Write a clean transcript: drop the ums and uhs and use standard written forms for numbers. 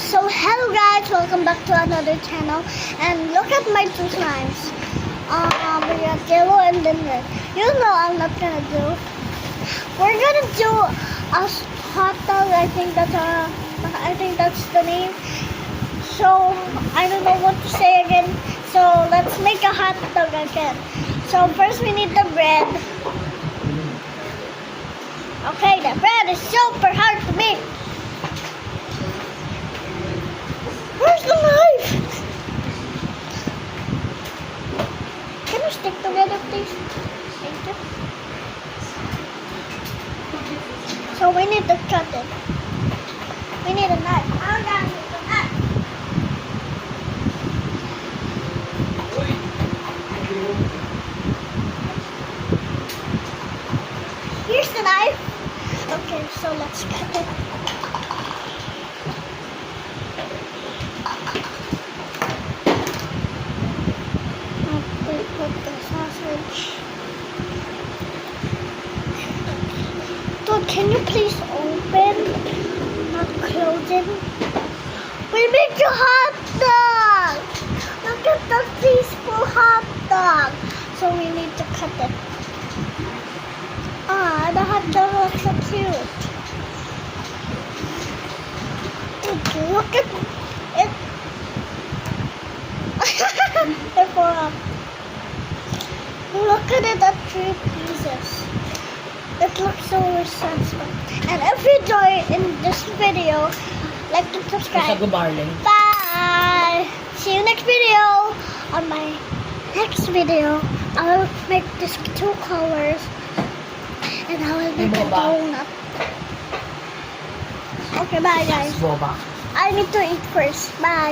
So hello guys, welcome back to another channel. And look at my two slimes. We got yellow and then red. You know I'm not gonna do. We're gonna do a hot dog. I think that's the name. So I don't know what to say again. So let's make a hot dog again. So first we need the bread. Okay, the bread is super hard to make. Where's the knife? Can we stick together, please? Thank you. So we need to cut it. We need a knife. I'm gonna need a knife. Here's the knife. Okay, so let's cut it. We put the sausage. Dude, can you please open? Not close it. We make a hot dog! Look at the peaceful hot dog! So we need to cut it. Ah, the hot dog looks so cute. Dude, look at it. It fell off. Look at it at 3 pieces. It looks so responsible. And if you enjoy in this video, like and subscribe. Bye! See you next video. On my next video, I will make this 2 colors. And I will make a donut. Okay, bye guys. I need to eat first. Bye.